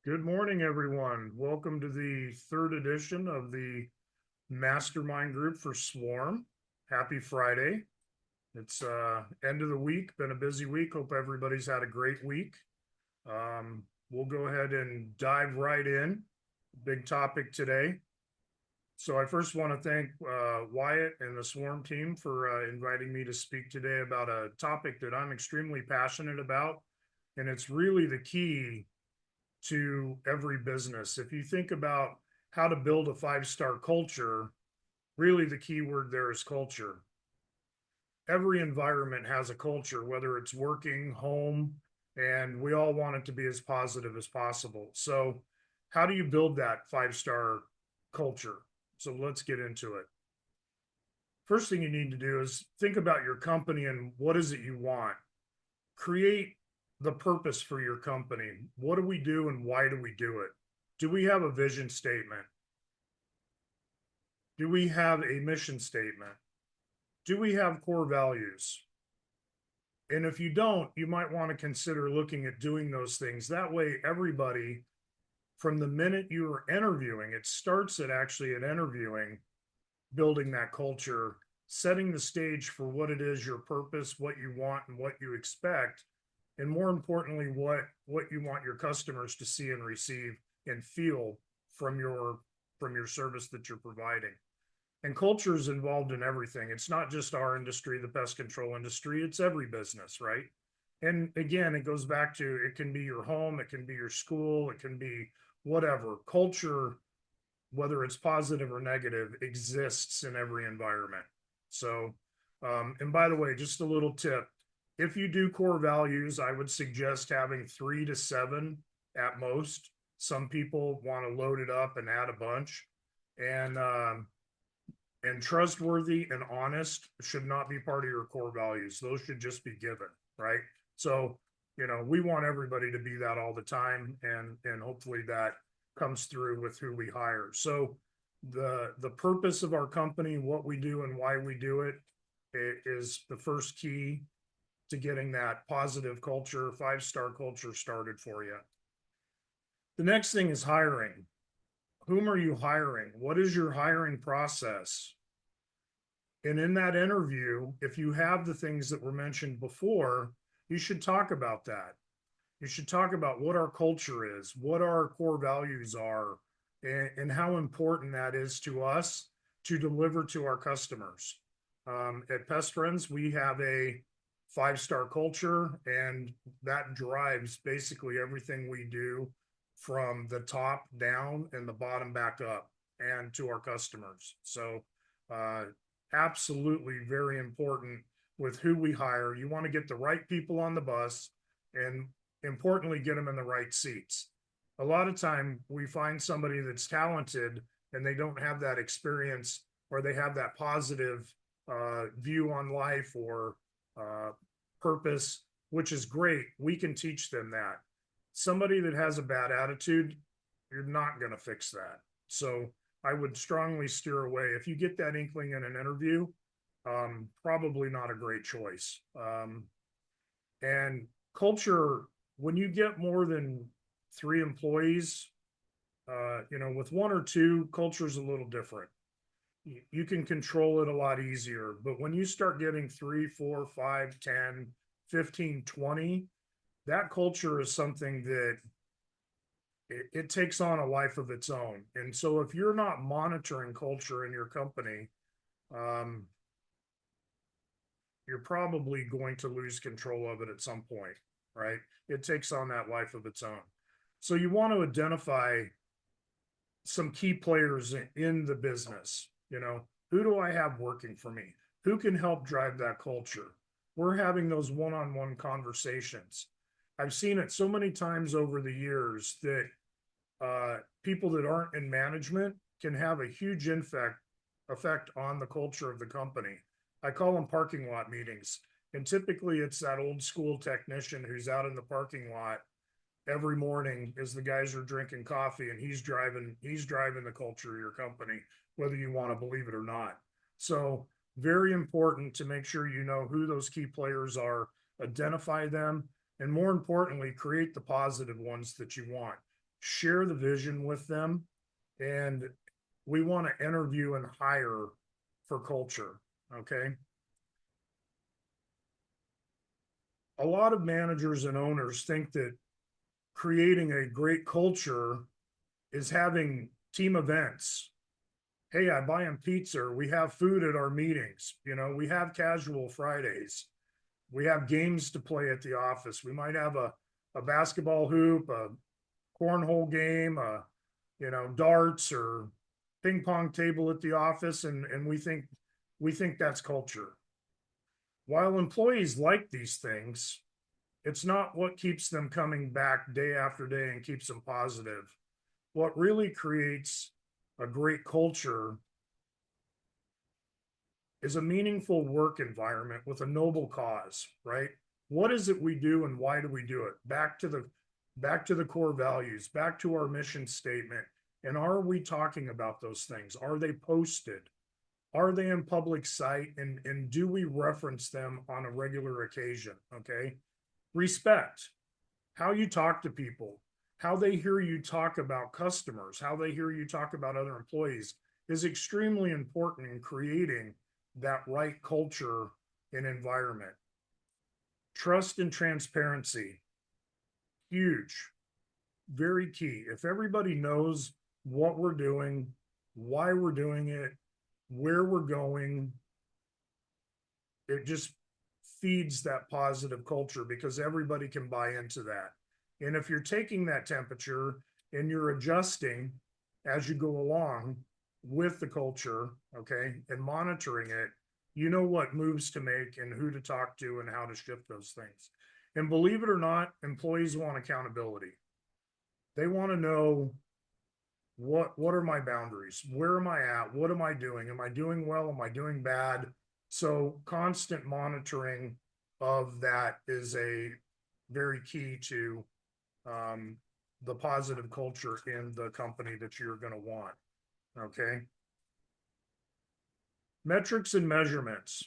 Good morning, everyone. Welcome to the third edition of the Mastermind Group for SWARM. Happy Friday. It's end of the week, been a busy week. Hope everybody's had a great week. We'll go ahead and dive right in. Big topic today. So I first want to thank Wyatt and the SWARM team for inviting me to speak today about a topic that I'm extremely passionate about. And it's really the key to every business. If you think about how to build a five-star culture, really the key word there is culture. Every environment has a culture, whether it's working, home, and we all want it to be as positive as possible. So, how do you build that five-star culture? So, let's get into it. First thing you need to do is think about your company and what is it you want. Create the purpose for your company. What do we do and why do we do it? Do we have a vision statement? Do we have a mission statement? Do we have core values? And if you don't, you might want to consider looking at doing those things. That way, everybody, from the minute you are interviewing, it starts at actually at interviewing, building that culture, setting the stage for what it is, your purpose, what you want, and what you expect, and more importantly, what you want your customers to see and receive and feel from your service that you're providing. And culture is involved in everything. It's not just our industry, the pest control industry, it's every business, right? And again, it goes back to it can be your home, it can be your school, it can be whatever. Culture, whether it's positive or negative, exists in every environment. So, and by the way, just a little tip, if you do core values, I would suggest having 3 to 7 at most. Some people want to load it up and add a bunch. And and trustworthy and honest should not be part of your core values. Those should just be given, right? So, we want everybody to be that all the time, and hopefully that comes through with who we hire. So, the purpose of our company, what we do, and why we do it is the first key to getting that positive culture, five-star culture started for you. The next thing is hiring. Whom are you hiring? What is your hiring process? And in that interview, if you have the things that were mentioned before, you should talk about that. You should talk about what our culture is, what our core values are, and how important that is to us to deliver to our customers. At Pest Friends, we have a five-star culture, and that drives basically everything we do from the top down and the bottom back up and to our customers. So, absolutely very important with who we hire. You want to get the right people on the bus and importantly, get them in the right seats. A lot of time we find somebody that's talented and they don't have that experience or they have that positive view on life or purpose, which is great. We can teach them that. Somebody that has a bad attitude, you're not going to fix that. So I would strongly steer away. If you get that inkling in an interview, probably not a great choice. And culture, when you get more than 3 employees, with 1 or 2, culture is a little different. You can control it a lot easier. But when you start getting 3, 4, 5, 10, 15, 20, that culture is something that it takes on a life of its own. And so if you're not monitoring culture in your company, um, you're probably going to lose control of it at some point, right? It takes on that life of its own. So you want to identify some key players in the business. Who do I have working for me? Who can help drive that culture? We're having those one-on-one conversations. I've seen it so many times over the years that people that aren't in management can have a huge effect on the culture of the company. I call them parking lot meetings. And typically it's that old school technician who's out in the parking lot every morning as the guys are drinking coffee and he's driving the culture of your company, whether you want to believe it or not. So very important to make sure you know who those key players are, identify them, and more importantly, create the positive ones that you want. share the vision with them, and we want to interview and hire for culture. Okay. A lot of managers and owners think that creating a great culture is having team events. Hey, I buy them pizza. We have food at our meetings. We have casual Fridays. We have games to play at the office. We might have a basketball hoop, a cornhole game, darts or ping pong table at the office, and we think that's culture. While employees like these things, it's not what keeps them coming back day after day and keeps them positive. What really creates a great culture is a meaningful work environment with a noble cause, right? What is it we do and why do we do it? Back to the core values, back to our mission statement. And are we talking about those things? Are they posted? Are they in public sight? And do we reference them on a regular occasion? Okay. Respect, how you talk to people, how they hear you talk about customers, how they hear you talk about other employees is extremely important in creating that right culture and environment. Trust and transparency, huge, very key. If everybody knows what we're doing, why we're doing it, where we're going, it just feeds that positive culture because everybody can buy into that. And if you're taking that temperature and you're adjusting as you go along with the culture, okay, and monitoring it, you know what moves to make and who to talk to and how to shift those things. And believe it or not, employees want accountability. They want to know what are my boundaries? Where am I at? What am I doing? Am I doing well? Am I doing bad? So constant monitoring of that is a very key to the positive culture in the company that you're going to want. Okay. Metrics and measurements.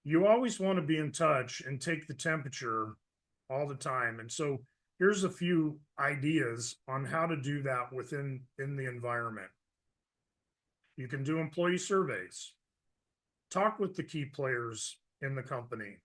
You always want to be in touch and take the temperature all the time. And so here's a few ideas on how to do that within the environment. You can do employee surveys. Talk with the key players in the company.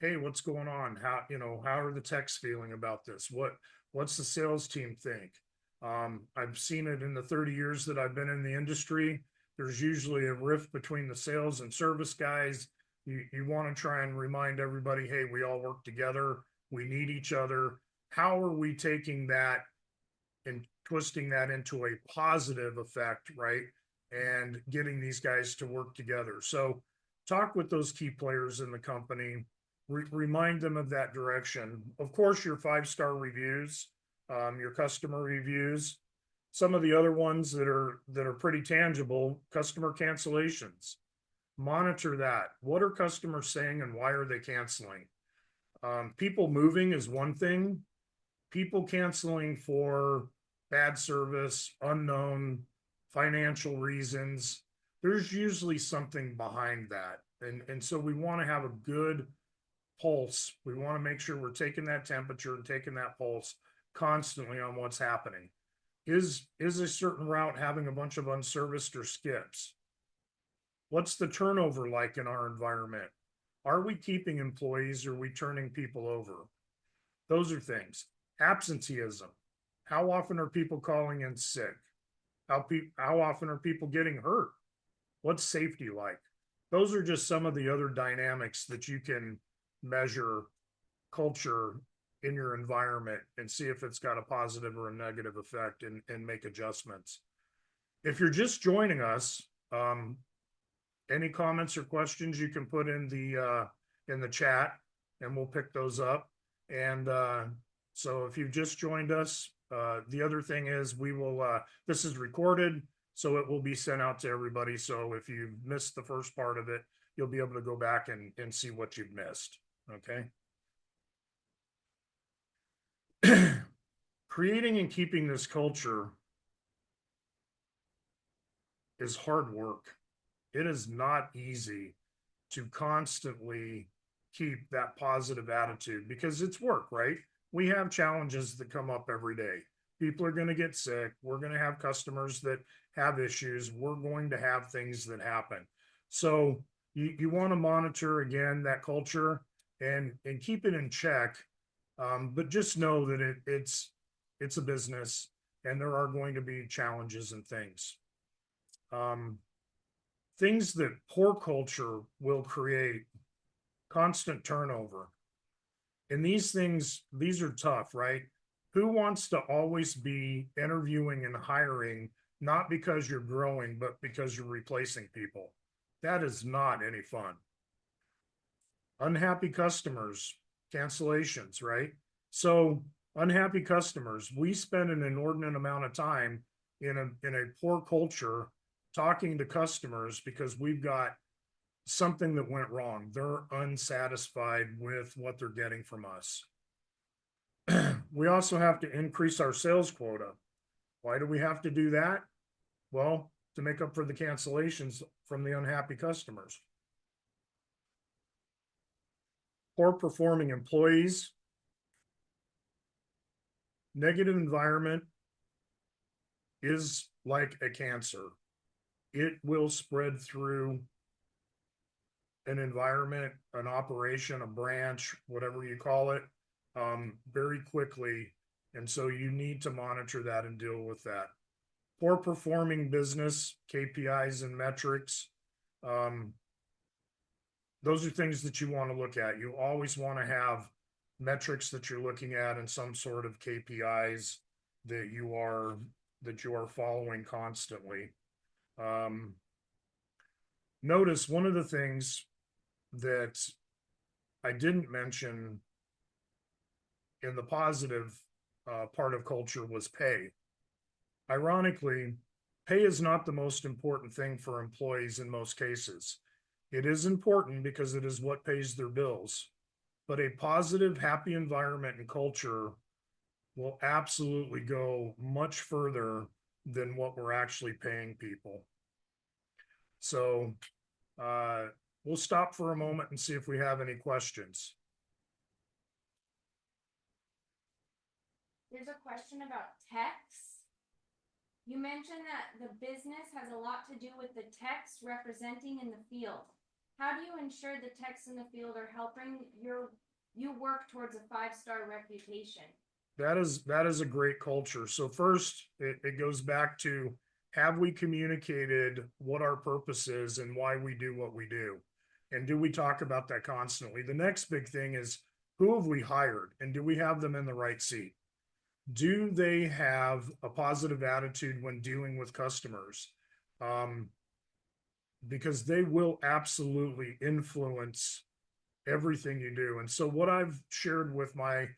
Hey, what's going on? How are the techs feeling about this? What's the sales team think? I've seen it in the 30 years that I've been in the industry. There's usually a rift between the sales and service guys. You want to try and remind everybody, hey, we all work together. We need each other. How are we taking that and twisting that into a positive effect, right? And getting these guys to work together. So talk with those key players in the company, remind them of that direction. Of course, your 5-star reviews, your customer reviews, some of the other ones that are pretty tangible, customer cancellations. Monitor that. What are customers saying and why are they canceling? People moving is one thing. People canceling for bad service, unknown financial reasons, there's usually something behind that. And so we want to have a good pulse. We want to make sure we're taking that temperature and taking that pulse constantly on what's happening. Is a certain route having a bunch of unserviced or skips? What's the turnover like in our environment? Are we keeping employees or are we turning people over? Those are things. Absenteeism. How often are people calling in sick? How often are people getting hurt? What's safety like? Those are just some of the other dynamics that you can measure culture in your environment and see if it's got a positive or a negative effect and make adjustments. If you're just joining us, any comments or questions you can put in the chat and we'll pick those up. And so if you've just joined us, the other thing is we will, this is recorded, so it will be sent out to everybody. So if you missed the first part of it, you'll be able to go back and see what you've missed. Okay. Creating and keeping this culture is hard work. It is not easy to constantly keep that positive attitude because it's work, right? we have challenges that come up every day. People are going to get sick. We're going to have customers that have issues. We're going to have things that happen. So you want to monitor again that culture and keep it in check. But just know that it's a business and there are going to be challenges and things. Um, Things that poor culture will create: constant turnover. And these things, these are tough, right? Who wants to always be interviewing and hiring, not because you're growing, but because you're replacing people? That is not any fun. Unhappy customers, cancellations, right? So unhappy customers, we spend an inordinate amount of time in a poor culture talking to customers because we've got something that went wrong. They're unsatisfied with what they're getting from us. We also have to increase our sales quota. Why do we have to do that? Well, to make up for the cancellations from the unhappy customers. Poor performing employees, negative environment is like a cancer. It will spread through an environment, an operation, a branch, whatever you call it, very quickly. And so you need to monitor that and deal with that. Poor performing business, KPIs and metrics. Those are things that you want to look at. You always want to have metrics that you're looking at and some sort of KPIs that you are following constantly. Notice one of the things that I didn't mention in the positive part of culture was pay. Ironically, pay is not the most important thing for employees in most cases. It is important because it is what pays their bills, but a positive, happy environment and culture will absolutely go much further than what we're actually paying people. So we'll stop for a moment and see if we have any questions. There's a question about techs. You mentioned that the business has a lot to do with the techs representing in the field. How do you ensure the techs in the field are helping you work towards a 5-star reputation? That is a great culture. So first, it goes back to, have we communicated what our purpose is and why we do what we do? And do we talk about that constantly? The next big thing is, who have we hired and do we have them in the right seat? Do they have a positive attitude when dealing with customers? Because they will absolutely influence everything you do. And so what I've shared with my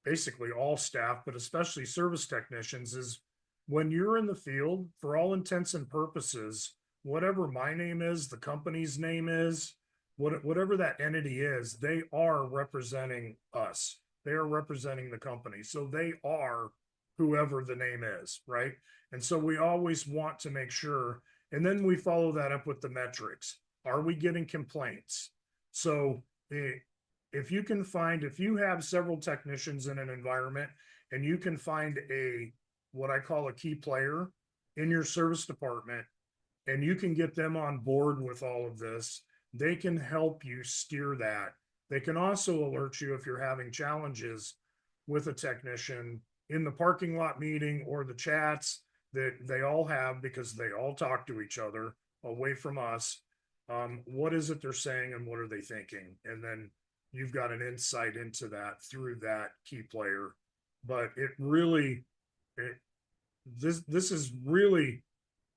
basically all staff, but especially service technicians, is when you're in the field, for all intents and purposes, whatever my name is, the company's name is, whatever that entity is, they are representing us. They are representing the company. So they are whoever the name is, right? And so we always want to make sure, and then we follow that up with the metrics. Are we getting complaints? So if you can find, if you have several technicians in an environment and you can find what I call a key player in your service department, and you can get them on board with all of this, they can help you steer that. They can also alert you if you're having challenges with a technician in the parking lot meeting or the chats that they all have, because they all talk to each other away from us. What is it they're saying and what are they thinking? And then you've got an insight into that through that key player. But this is really,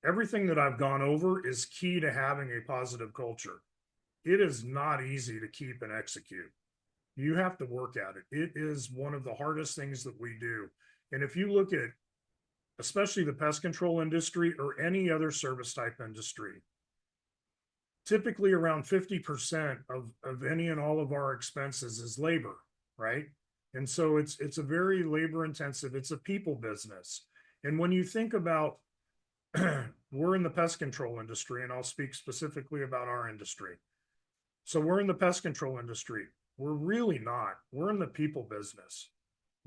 everything that I've gone over is key to having a positive culture. It is not easy to keep and execute. You have to work at it. It is one of the hardest things that we do. And if you look at, especially the pest control industry or any other service type industry, typically around 50% of any and all of our expenses is labor, right? And so it's a very labor intensive, it's a people business. And when you think about, we're in the pest control industry, and I'll speak specifically about our industry. So we're in the pest control industry. We're really not. We're in the people business.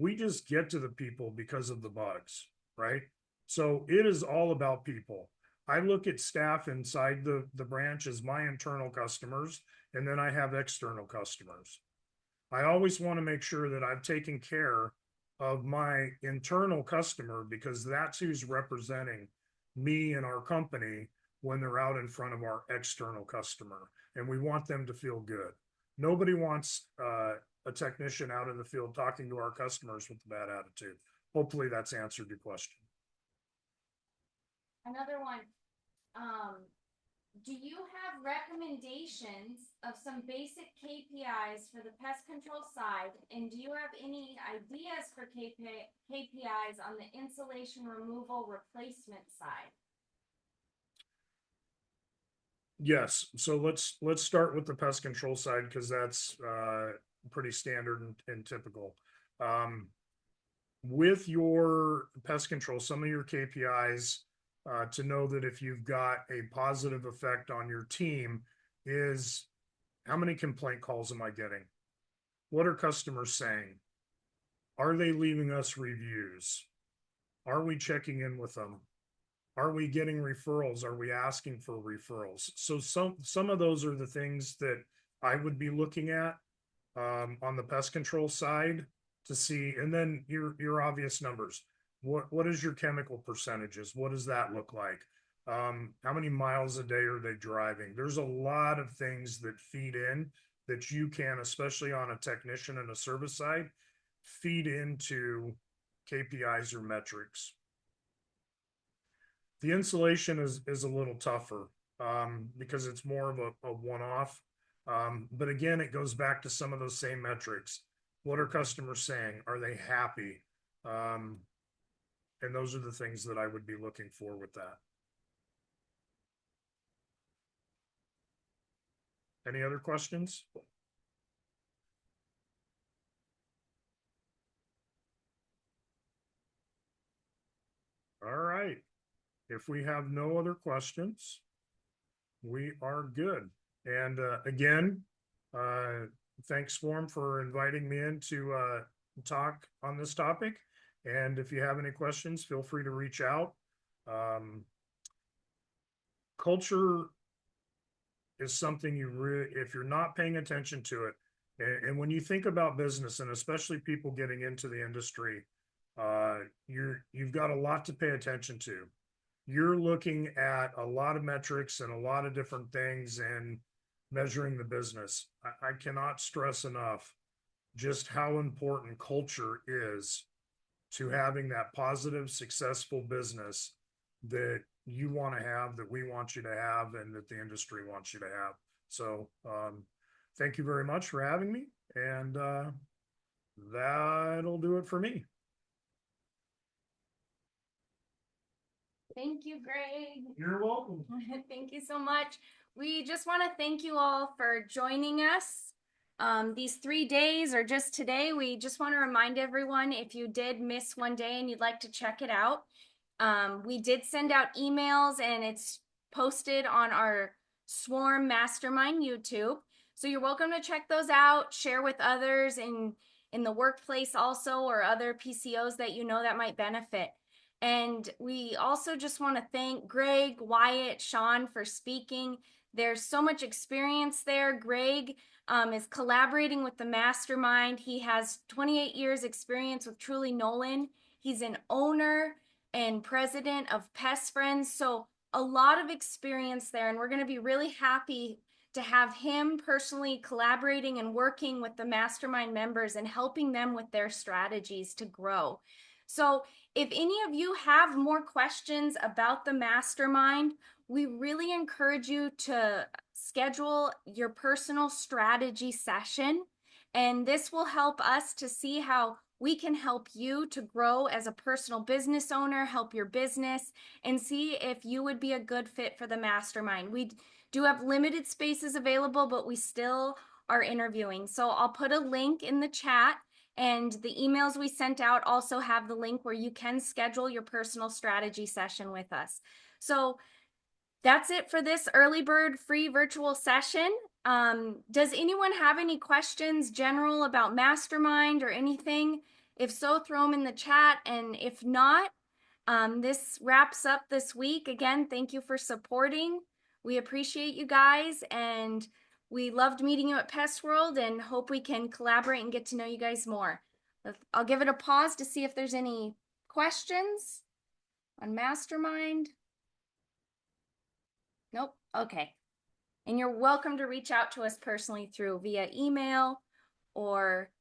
We just get to the people because of the bugs, right? So it is all about people. I look at staff inside the branch as my internal customers, and then I have external customers. I always want to make sure that I've taken care of my internal customer because that's who's representing me and our company when they're out in front of our external customer. And we want them to feel good. Nobody wants a technician out in the field talking to our customers with a bad attitude. Hopefully that's answered your question. Another one. Do you have recommendations of some basic KPIs for the pest control side? And do you have any ideas for KPIs on the insulation removal replacement side? Yes, so let's start with the pest control side because that's pretty standard and typical. With your pest control, some of your KPIs to know that if you've got a positive effect on your team is how many complaint calls am I getting? What are customers saying? Are they leaving us reviews? Are we checking in with them? Are we getting referrals? Are we asking for referrals? So some of those are the things that I would be looking at on the pest control side to see, and then your obvious numbers. What is your chemical percentages? What does that look like? How many miles a day are they driving? There's a lot of things that feed in that you can, especially on a technician and a service side, feed into KPIs or metrics. The insulation is a little tougher because it's more of a one-off. But again, it goes back to some of those same metrics. What are customers saying? Are they happy? And those are the things that I would be looking for with that. Any other questions? All right. If we have no other questions, we are good. And again, thanks, SWARM, for inviting me in to talk on this topic. And if you have any questions, feel free to reach out. Culture is something if you're not paying attention to it, and when you think about business, and especially people getting into the industry, you've got a lot to pay attention to. You're looking at a lot of metrics and a lot of different things and measuring the business. I cannot stress enough just how important culture is to having that positive, successful business that you want to have, that we want you to have, and that the industry wants you to have. So thank you very much for having me. And that'll do it for me. Thank you, Greg. You're welcome. Thank you so much. We just want to thank you all for joining us these 3 days or just today. We just want to remind everyone, if you did miss one day and you'd like to check it out, we did send out emails and it's posted on our SWARM Mastermind YouTube. So you're welcome to check those out, share with others in the workplace also, or other PCOs that you know that might benefit. And we also just want to thank Greg, Wyatt, Sean for speaking. There's so much experience there. Greg is collaborating with the mastermind. He has 28 years experience with Truly Nolan. He's an owner and president of Pest Friends. So a lot of experience there. And we're going to be really happy to have him personally collaborating and working with the mastermind members and helping them with their strategies to grow. So if any of you have more questions about the mastermind, we really encourage you to schedule your personal strategy session. And this will help us to see how we can help you to grow as a personal business owner, help your business, and see if you would be a good fit for the mastermind. We do have limited spaces available, but we still are interviewing. So I'll put a link in the chat. And the emails we sent out also have the link where you can schedule your personal strategy session with us. So that's it for this early bird free virtual session. Does anyone have any questions general about mastermind or anything? If so, throw them in the chat. And if not, this wraps up this week. Again, thank you for supporting. We appreciate you guys, and we loved meeting you at Pest World and hope we can collaborate and get to know you guys more. I'll give it a pause to see if there's any questions on Mastermind. Nope. Okay. And you're welcome to reach out to us personally via email or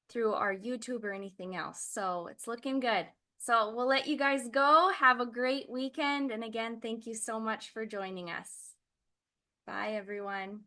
through our YouTube or anything else. So it's looking good. So we'll let you guys go. Have a great weekend. And again, thank you so much for joining us. Bye, everyone.